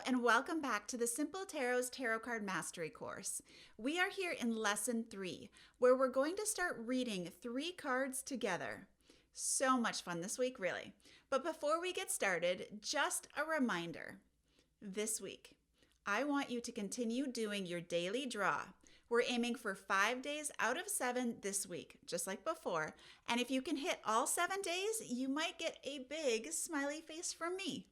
and welcome back to the Simple Tarot's Tarot Card Mastery course. We are here in Lesson 3, where we're going to start reading 3 cards together. So much fun this week, really. But before we get started, just a reminder. This week, I want you to continue doing your daily draw. We're aiming for 5 days out of 7 this week, just like before. And if you can hit all 7 days, you might get a big smiley face from me.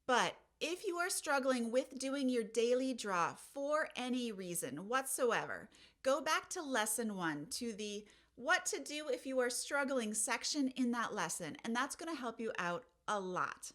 But if you are struggling with doing your daily draw for any reason whatsoever, go back to Lesson 1 to the What to Do If You Are Struggling section in that lesson, and that's going to help you out a lot.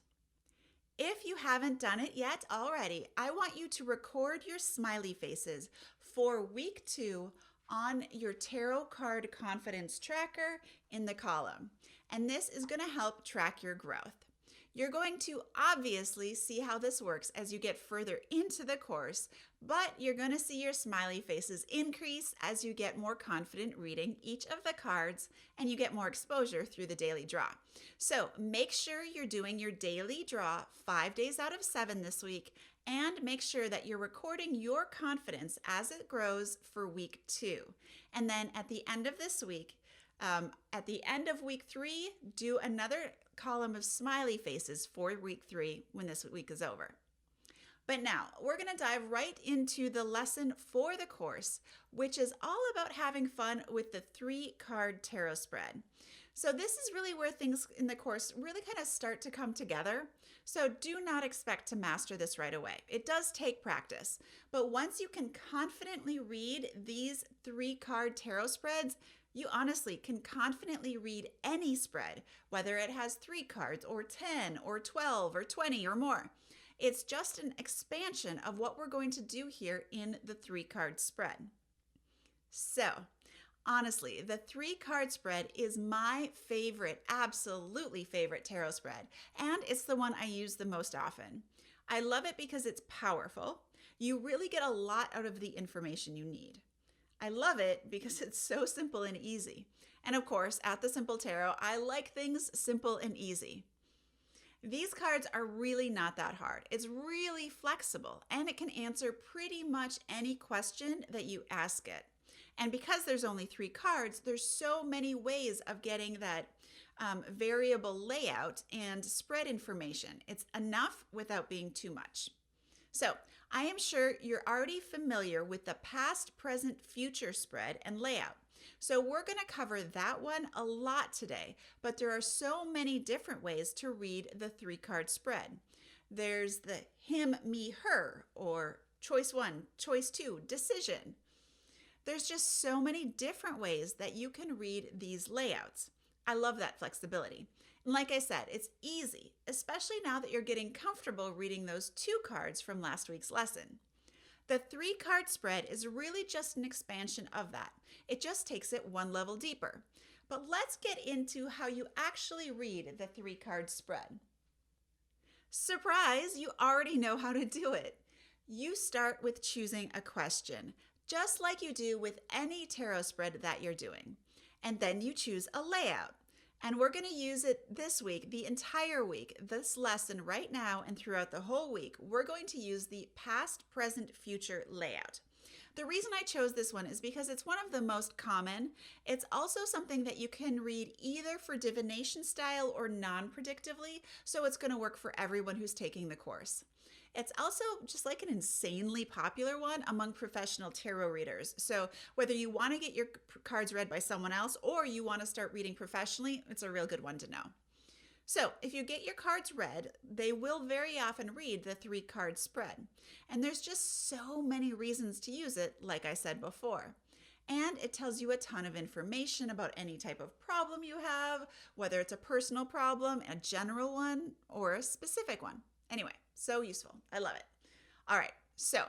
If you haven't done it yet already, I want you to record your smiley faces for week 2 on your tarot card confidence tracker in the column. And this is going to help track your growth. You're going to obviously see how this works as you get further into the course, but you're going to see your smiley faces increase as you get more confident reading each of the cards and you get more exposure through the daily draw. So make sure you're doing your daily draw 5 days out of 7 this week, and make sure that you're recording your confidence as it grows for week 2. And then at the end of this week, at the end of week 3, do another column of smiley faces for week 3 when this week is over. But now we're going to dive right into the lesson for the course, which is all about having fun with the 3-card tarot spread. So this is really where things in the course really kind of start to come together. So do not expect to master this right away. It does take practice, but once you can confidently read these 3-card tarot spreads, you honestly can confidently read any spread, whether it has 3 cards or 10 or 12 or 20 or more. It's just an expansion of what we're going to do here in the 3-card spread. So, honestly, the 3-card spread is my favorite, absolutely favorite tarot spread, and it's the one I use the most often. I love it because it's powerful. You really get a lot out of the information you need. I love it because it's so simple and easy. And of course, at the Simple Tarot, I like things simple and easy. These cards are really not that hard. It's really flexible, and it can answer pretty much any question that you ask it. And because there's only 3 cards, there's so many ways of getting that variable layout and spread information. It's enough without being too much. So I am sure you're already familiar with the past, present, future spread and layout. So we're going to cover that one a lot today, but there are so many different ways to read the 3-card spread. There's the him, me, her, or choice 1, choice 2, decision. There's just so many different ways that you can read these layouts. I love that flexibility. And like I said, it's easy, especially now that you're getting comfortable reading those 2 cards from last week's lesson. The 3-card spread is really just an expansion of that. It just takes it one level deeper. But let's get into how you actually read the 3-card spread. Surprise, you already know how to do it. You start with choosing a question, just like you do with any tarot spread that you're doing. And then you choose a layout. And we're going to use it this week, the entire week, this lesson right now and throughout the whole week. We're going to use the past, present, future layout. The reason I chose this one is because it's one of the most common. It's also something that you can read either for divination style or non-predictively, so it's going to work for everyone who's taking the course. It's also just like an insanely popular one among professional tarot readers. So whether you want to get your cards read by someone else or you want to start reading professionally, it's a real good one to know. So if you get your cards read, they will very often read the 3-card spread. And there's just so many reasons to use it, like I said before. And it tells you a ton of information about any type of problem you have, whether it's a personal problem, a general one, or a specific one. Anyway, so useful. I love it. All right, so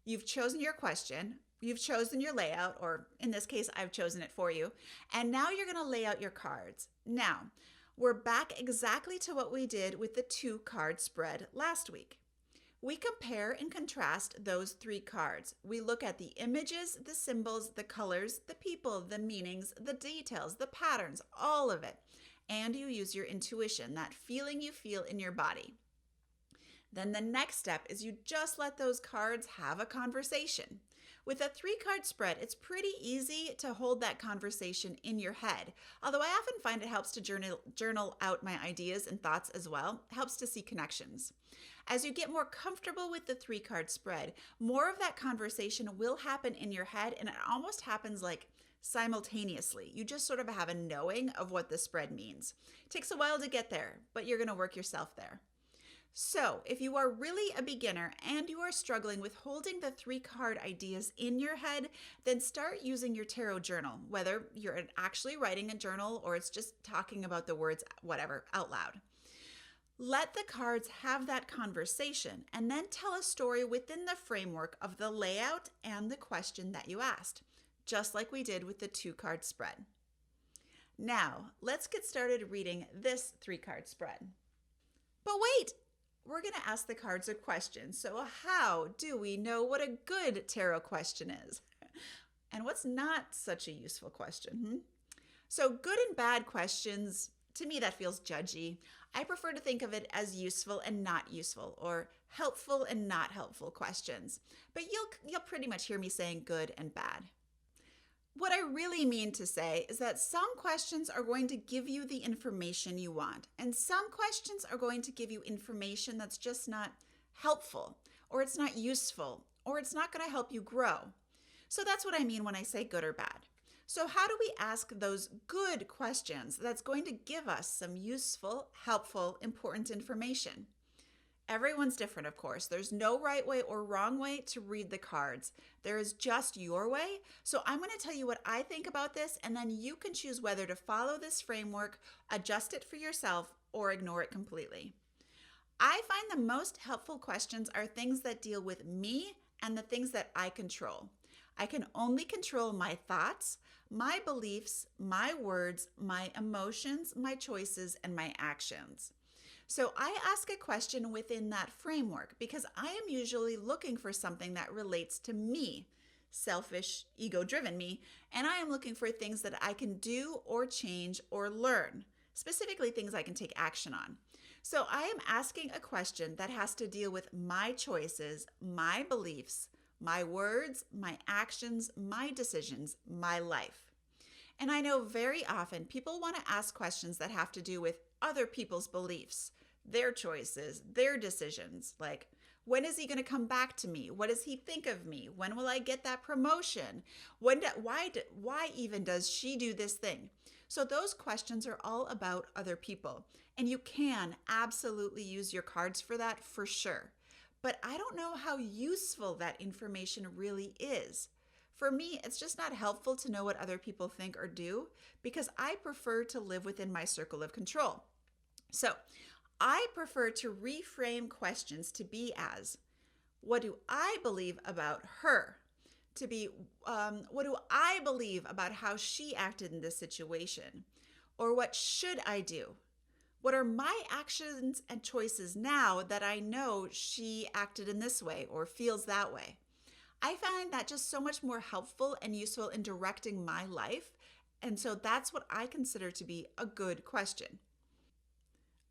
you've chosen your question, you've chosen your layout, or in this case, I've chosen it for you, and now you're going to lay out your cards. Now, we're back exactly to what we did with the 2-card spread last week. We compare and contrast those 3 cards. We look at the images, the symbols, the colors, the people, the meanings, the details, the patterns, all of it. And you use your intuition, that feeling you feel in your body. Then the next step is you just let those cards have a conversation. With a 3-card spread, it's pretty easy to hold that conversation in your head. Although I often find it helps to journal out my ideas and thoughts as well. It helps to see connections. As you get more comfortable with the 3-card spread, more of that conversation will happen in your head, and it almost happens like simultaneously. You just sort of have a knowing of what the spread means. It takes a while to get there, but you're going to work yourself there. So, if you are really a beginner and you are struggling with holding the 3-card ideas in your head, then start using your tarot journal, whether you're actually writing a journal or it's just talking about the words, whatever, out loud. Let the cards have that conversation and then tell a story within the framework of the layout and the question that you asked, just like we did with the 2-card spread. Now, let's get started reading this 3-card spread. But wait! We're going to ask the cards a question. So how do we know what a good tarot question is? And what's not such a useful question? So good and bad questions, to me that feels judgy. I prefer to think of it as useful and not useful, or helpful and not helpful questions. But you'll pretty much hear me saying good and bad. What I really mean to say is that some questions are going to give you the information you want, and some questions are going to give you information that's just not helpful, or it's not useful, or it's not going to help you grow. So that's what I mean when I say good or bad. So how do we ask those good questions that's going to give us some useful, helpful, important information? Everyone's different, of course. There's no right way or wrong way to read the cards. There is just your way. So I'm going to tell you what I think about this, and then you can choose whether to follow this framework, adjust it for yourself, or ignore it completely. I find the most helpful questions are things that deal with me and the things that I control. I can only control my thoughts, my beliefs, my words, my emotions, my choices, and my actions. So I ask a question within that framework because I am usually looking for something that relates to me, selfish, ego-driven me, and I am looking for things that I can do or change or learn, specifically things I can take action on. So I am asking a question that has to deal with my choices, my beliefs, my words, my actions, my decisions, my life. And I know very often people want to ask questions that have to do with other people's beliefs, their choices, their decisions, like, when is he going to come back to me? What does he think of me? When will I get that promotion? Why even does she do this thing? So those questions are all about other people, and you can absolutely use your cards for that for sure. But I don't know how useful that information really is. For me, it's just not helpful to know what other people think or do because I prefer to live within my circle of control. So I prefer to reframe questions to be as, what do I believe about her? To be, what do I believe about how she acted in this situation? Or what should I do? What are my actions and choices now that I know she acted in this way or feels that way? I find that just so much more helpful and useful in directing my life. And so that's what I consider to be a good question.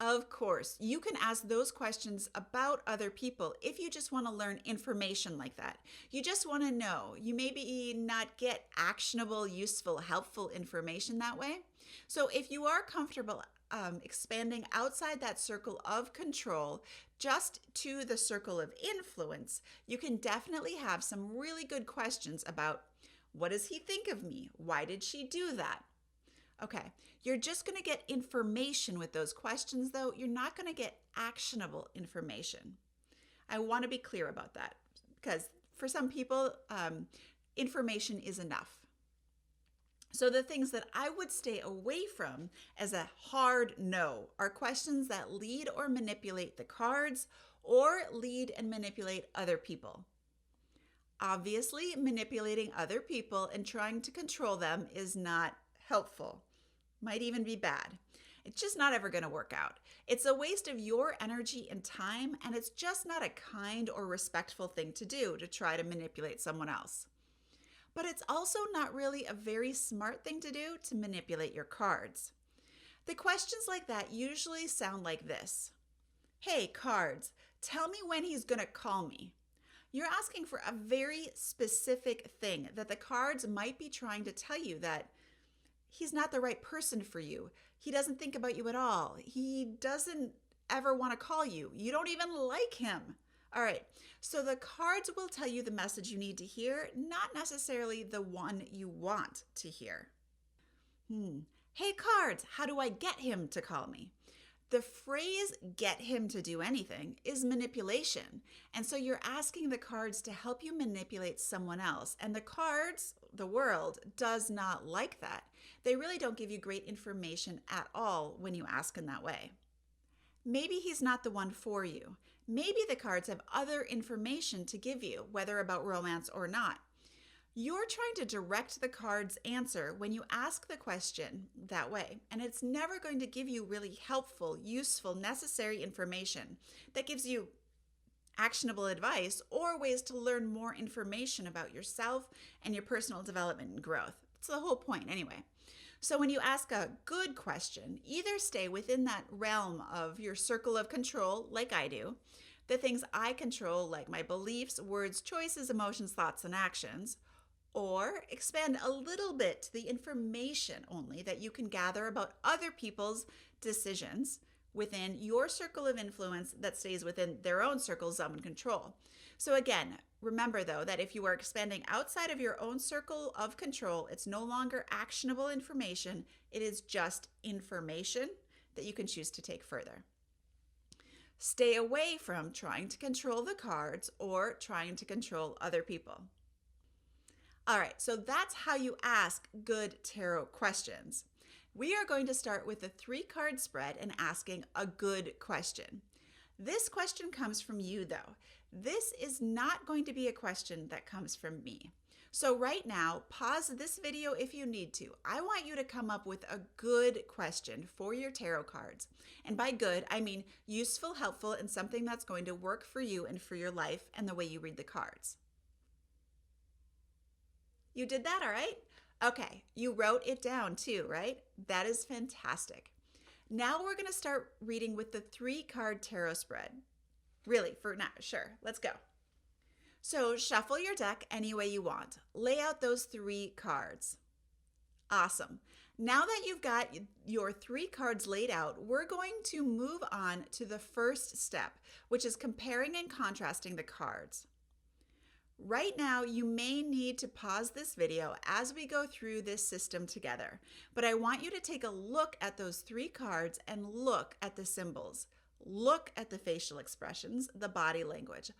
Of course, you can ask those questions about other people if you just want to learn information like that. You just want to know. You maybe not get actionable, useful, helpful information that way. So if you are comfortable expanding outside that circle of control just to the circle of influence, you can definitely have some really good questions about, what does he think of me? Why did she do that? Okay, you're just going to get information with those questions, though. You're not going to get actionable information. I want to be clear about that because for some people, information is enough. So the things that I would stay away from as a hard no are questions that lead or manipulate the cards or lead and manipulate other people. Obviously, manipulating other people and trying to control them is not helpful. Might even be bad. It's just not ever going to work out. It's a waste of your energy and time, and it's just not a kind or respectful thing to do to try to manipulate someone else. But it's also not really a very smart thing to do to manipulate your cards. The questions like that usually sound like this. Hey, cards, Tell me when he's going to call me. You're asking for a very specific thing that the cards might be trying to tell you that he's not the right person for you. He doesn't think about you at all. He doesn't ever want to call you. You don't even like him. All right, so the cards will tell you the message you need to hear, not necessarily the one you want to hear. Hey cards, how do I get him to call me? The phrase get him to do anything is manipulation. And so you're asking the cards to help you manipulate someone else. And the cards, the world, does not like that. They really don't give you great information at all when you ask in that way. Maybe he's not the one for you. Maybe the cards have other information to give you, whether about romance or not. You're trying to direct the card's answer when you ask the question that way, and it's never going to give you really helpful, useful, necessary information that gives you actionable advice or ways to learn more information about yourself and your personal development and growth. That's the whole point anyway. So when you ask a good question, either stay within that realm of your circle of control, like I do, the things I control, like my beliefs, words, choices, emotions, thoughts, and actions, or expand a little bit to the information only that you can gather about other people's decisions within your circle of influence that stays within their own circles of control. So again, remember though that if you are expanding outside of your own circle of control, it's no longer actionable information. It is just information that you can choose to take further. Stay away from trying to control the cards or trying to control other people. All right, so that's how you ask good tarot questions. We are going to start with the 3-card spread and asking a good question. This question comes from you though. This is not going to be a question that comes from me. So right now, pause this video if you need to. I want you to come up with a good question for your tarot cards. And by good, I mean useful, helpful, and something that's going to work for you and for your life and the way you read the cards. You did that, all right? Okay, you wrote it down too, right? That is fantastic. Now we're going to start reading with the 3-card tarot spread. Really, for now, sure, let's go. So shuffle your deck any way you want. Lay out those 3 cards. Awesome. Now that you've got your 3 cards laid out, we're going to move on to the first step, which is comparing and contrasting the cards. Right now, you may need to pause this video as we go through this system together, but I want you to take a look at those 3 cards and look at the symbols. Look at the facial expressions, the body language.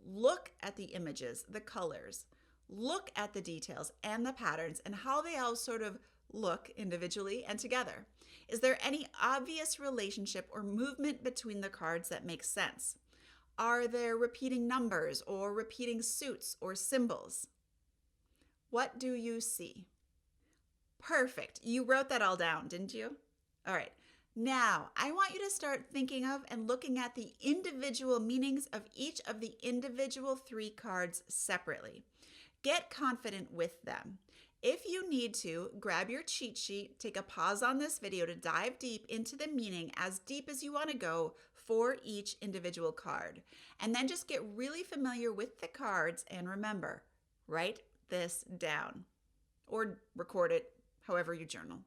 Look at the images, the colors. Look at the details and the patterns and how they all sort of look individually and together. Is there any obvious relationship or movement between the cards that makes sense? Are there repeating numbers or repeating suits or symbols? What do you see? Perfect. You wrote that all down, didn't you? All right. Now, I want you to start thinking of and looking at the individual meanings of each of the individual 3 cards separately. Get confident with them. If you need to, grab your cheat sheet, take a pause on this video to dive deep into the meaning as deep as you want to go for each individual card. And then just get really familiar with the cards and remember, write this down or record it however you journal.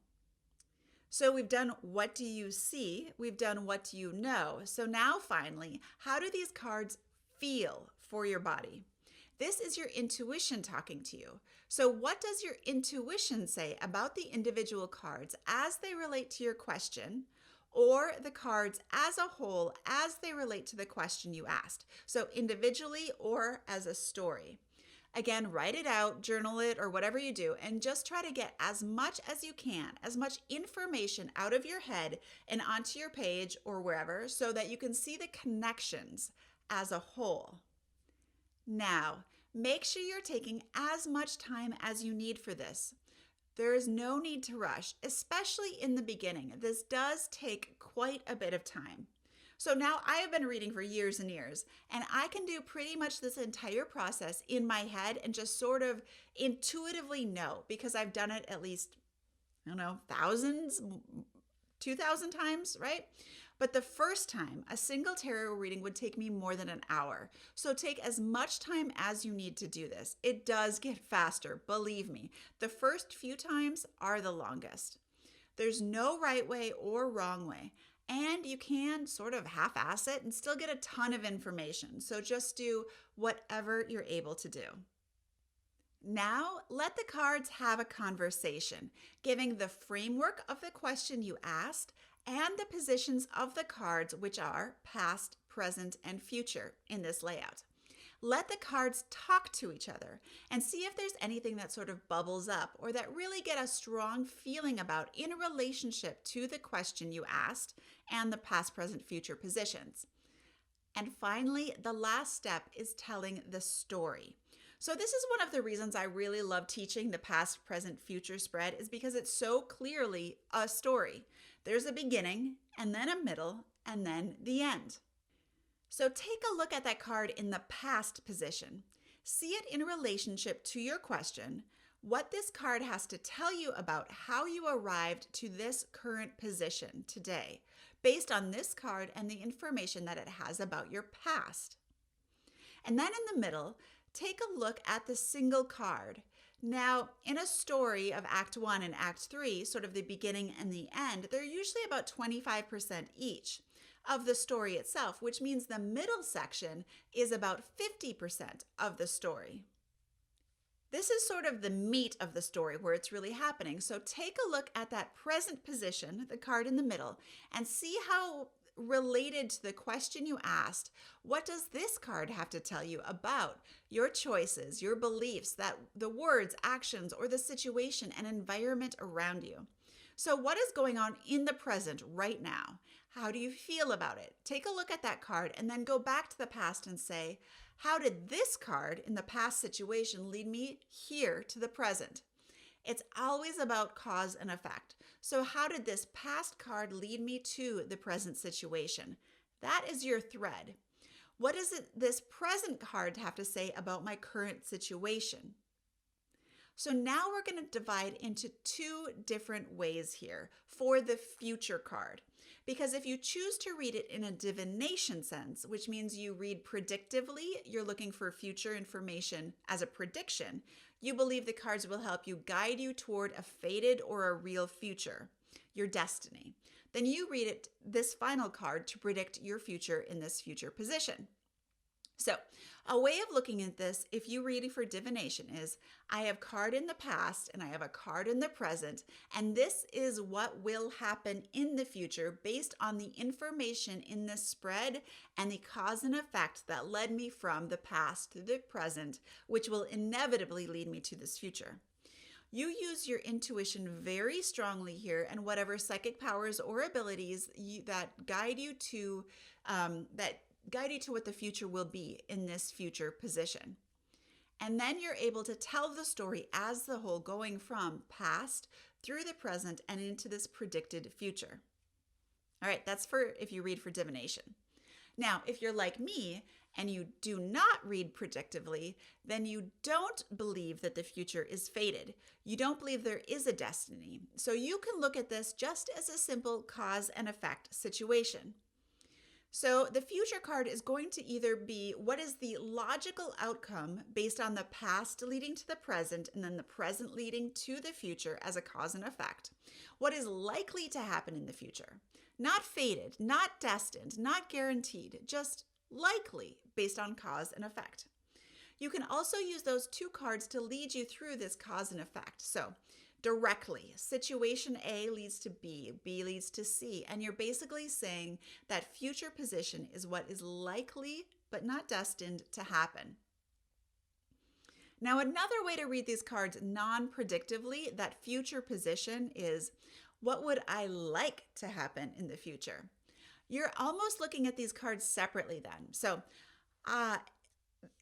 So we've done what do you see? We've done what do you know? So now finally, how do these cards feel for your body? This is your intuition talking to you. So what does your intuition say about the individual cards as they relate to your question, or the cards as a whole as they relate to the question you asked? So individually or as a story. Again, write it out, journal it, or whatever you do, and just try to get as much as you can, as much information out of your head and onto your page or wherever so that you can see the connections as a whole. Now, make sure you're taking as much time as you need for this. There is no need to rush, especially in the beginning. This does take quite a bit of time. So now I have been reading for years and years, and I can do pretty much this entire process in my head and just sort of intuitively know because I've done it at least, thousands, 2,000 times, right? But the first time, a single tarot reading would take me more than an hour. So take as much time as you need to do this. It does get faster, believe me. The first few times are the longest. There's no right way or wrong way. And you can sort of half-ass it and still get a ton of information. So just do whatever you're able to do. Now, let the cards have a conversation, giving the framework of the question you asked and the positions of the cards, which are past, present, and future in this layout. Let the cards talk to each other and see if there's anything that sort of bubbles up or that really get a strong feeling about in relationship to the question you asked and the past, present, future positions. And finally, the last step is telling the story. So this is one of the reasons I really love teaching the past, present, future spread is because it's so clearly a story. There's a beginning and then a middle and then the end. So take a look at that card in the past position. See it in relationship to your question, what this card has to tell you about how you arrived to this current position today, based on this card and the information that it has about your past. And then in the middle, take a look at the single card. Now, in a story of Act 1 and Act 3, sort of the beginning and the end, they're usually about 25% each of the story itself, which means the middle section is about 50% of the story. This is sort of the meat of the story where it's really happening. So take a look at that present position, the card in the middle, and see how related to the question you asked, what does this card have to tell you about your choices, your beliefs, that the words, actions, or the situation and environment around you? So what is going on in the present right now? How do you feel about it? Take a look at that card and then go back to the past and say, how did this card in the past situation lead me here to the present? It's always about cause and effect. So how did this past card lead me to the present situation? That is your thread. What does this present card have to say about my current situation? So now we're going to divide into two different ways here for the future card. Because if you choose to read it in a divination sense, which means you read predictively, you're looking for future information as a prediction, you believe the cards will help you guide you toward a fated or a real future, your destiny. Then you read this final card to predict your future in this future position. So a way of looking at this, if you read it for divination, is I have a card in the past and I have a card in the present, and this is what will happen in the future based on the information in this spread and the cause and effect that led me from the past to the present, which will inevitably lead me to this future. You use your intuition very strongly here and whatever psychic powers or abilities that guide you to what the future will be in this future position. And then you're able to tell the story as the whole, going from past through the present and into this predicted future. All right, that's for if you read for divination. Now, if you're like me and you do not read predictively, then you don't believe that the future is fated. You don't believe there is a destiny. So you can look at this just as a simple cause and effect situation. So the future card is going to either be what is the logical outcome based on the past leading to the present and then the present leading to the future as a cause and effect. What is likely to happen in the future? Not fated, not destined, not guaranteed, just likely based on cause and effect. You can also use those two cards to lead you through this cause and effect. So directly, situation A leads to B, B leads to C, and you're basically saying that future position is what is likely but not destined to happen. Now, another way to read these cards non-predictively, that future position, is what would I like to happen in the future? You're almost looking at these cards separately then. So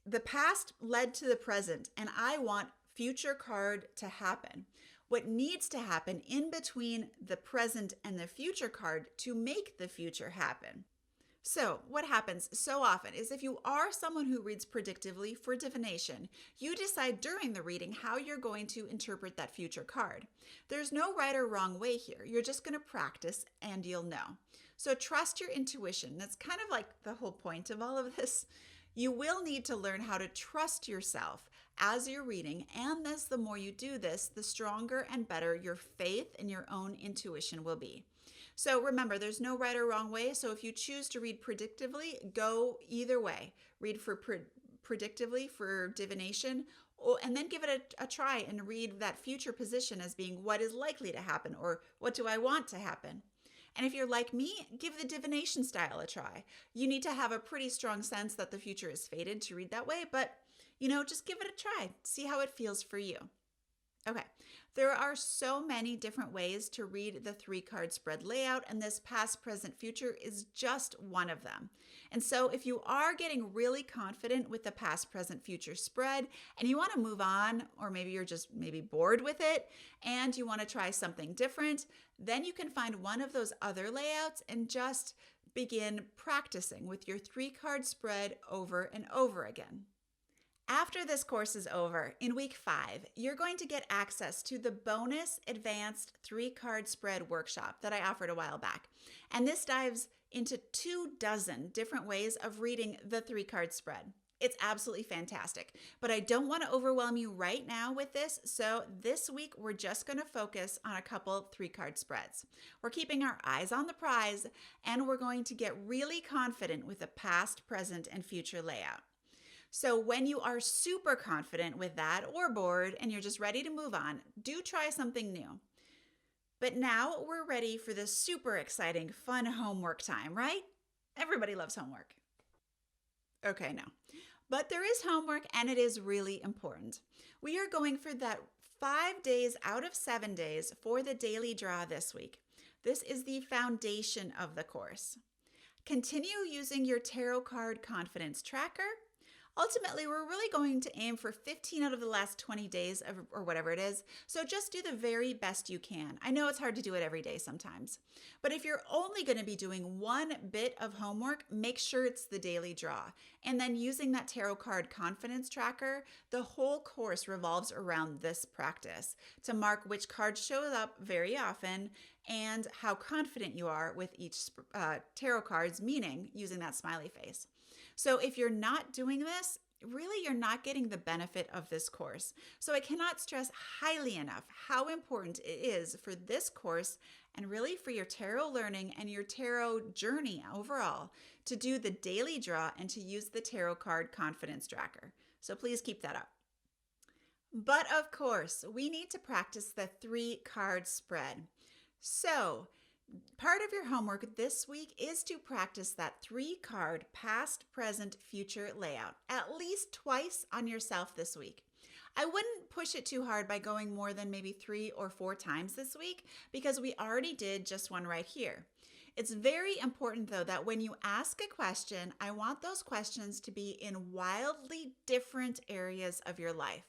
the past led to the present, and I want future card to happen. What needs to happen in between the present and the future card to make the future happen? So what happens so often is if you are someone who reads predictively for divination, you decide during the reading how you're going to interpret that future card. There's no right or wrong way here. You're just going to practice and you'll know. So trust your intuition. That's kind of like the whole point of all of this. You will need to learn how to trust yourself as you're reading, and the more you do this, the stronger and better your faith in your own intuition will be. So remember, there's no right or wrong way. So if you choose to read predictively, go either way. Read for predictively for divination, and then give it a try and read that future position as being what is likely to happen or what do I want to happen. And if you're like me, give the divination style a try. You need to have a pretty strong sense that the future is fated to read that way, but just give it a try. See how it feels for you. Okay, there are so many different ways to read the 3-card spread layout, and this past, present, future is just one of them. And so if you are getting really confident with the past, present, future spread, and you want to move on, or maybe you're just bored with it, and you want to try something different, then you can find one of those other layouts and just begin practicing with your 3-card spread over and over again. After this course is over, in week 5, you're going to get access to the bonus advanced 3-card spread workshop that I offered a while back. And this dives into 24 different ways of reading the 3-card spread. It's absolutely fantastic, but I don't want to overwhelm you right now with this. So this week, we're just going to focus on a couple 3-card spreads. We're keeping our eyes on the prize, and we're going to get really confident with the past, present, and future layout. So when you are super confident with that or bored and you're just ready to move on, do try something new. But now we're ready for the super exciting, fun homework time, right? Everybody loves homework. Okay, no. But there is homework, and it is really important. We are going for that 5 days out of 7 days for the daily draw this week. This is the foundation of the course. Continue using your tarot card confidence tracker. Ultimately, we're really going to aim for 15 out of the last 20 days or whatever it is. So just do the very best you can. I know it's hard to do it every day sometimes. But if you're only going to be doing one bit of homework, make sure it's the daily draw. And then using that tarot card confidence tracker, the whole course revolves around this practice to mark which card shows up very often and how confident you are with each tarot card's meaning using that smiley face. So if you're not doing this, really you're not getting the benefit of this course. So I cannot stress highly enough how important it is for this course and really for your tarot learning and your tarot journey overall to do the daily draw and to use the tarot card confidence tracker. So please keep that up. But of course, we need to practice the 3-card spread. So part of your homework this week is to practice that 3-card past, present, future layout at least twice on yourself this week. I wouldn't push it too hard by going more than maybe 3 or 4 times this week because we already did just one right here. It's very important though that when you ask a question, I want those questions to be in wildly different areas of your life.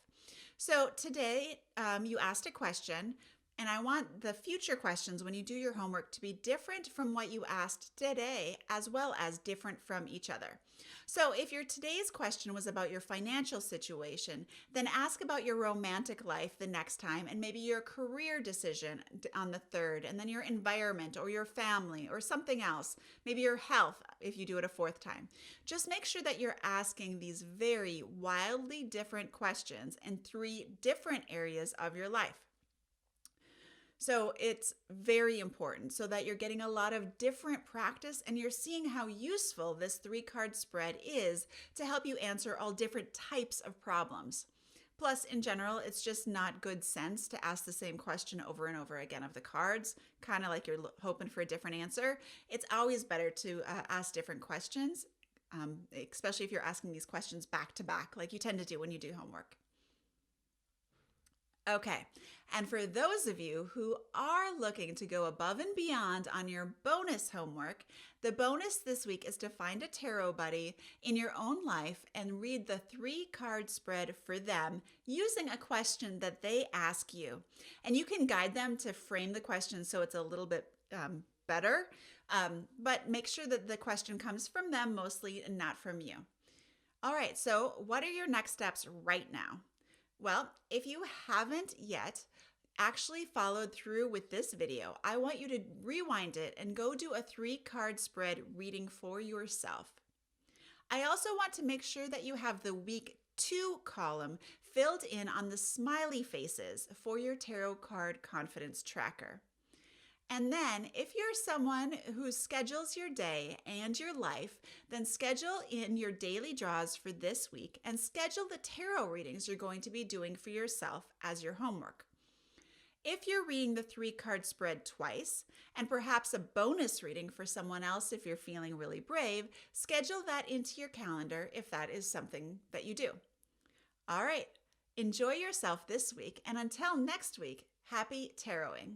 So today you asked a question, and I want the future questions when you do your homework to be different from what you asked today, as well as different from each other. So if your today's question was about your financial situation, then ask about your romantic life the next time, and maybe your career decision on the 3rd, and then your environment or your family or something else, maybe your health if you do it a 4th time. Just make sure that you're asking these very wildly different questions in 3 different areas of your life. So it's very important so that you're getting a lot of different practice and you're seeing how useful this 3-card spread is to help you answer all different types of problems. Plus, in general, it's just not good sense to ask the same question over and over again of the cards, kind of like you're hoping for a different answer. It's always better to ask different questions, especially if you're asking these questions back to back, like you tend to do when you do homework. Okay, and for those of you who are looking to go above and beyond on your bonus homework, the bonus this week is to find a tarot buddy in your own life and read the 3-card spread for them using a question that they ask you. And you can guide them to frame the question so it's a little bit better, but make sure that the question comes from them mostly and not from you. All right, so what are your next steps right now? Well, if you haven't yet, actually followed through with this video, I want you to rewind it and go do a 3-card spread reading for yourself. I also want to make sure that you have the week 2 column filled in on the smiley faces for your tarot card confidence tracker. And then, if you're someone who schedules your day and your life, then schedule in your daily draws for this week and schedule the tarot readings you're going to be doing for yourself as your homework. If you're reading the 3-card spread twice, and perhaps a bonus reading for someone else if you're feeling really brave, schedule that into your calendar if that is something that you do. All right, enjoy yourself this week, and until next week, happy taroting.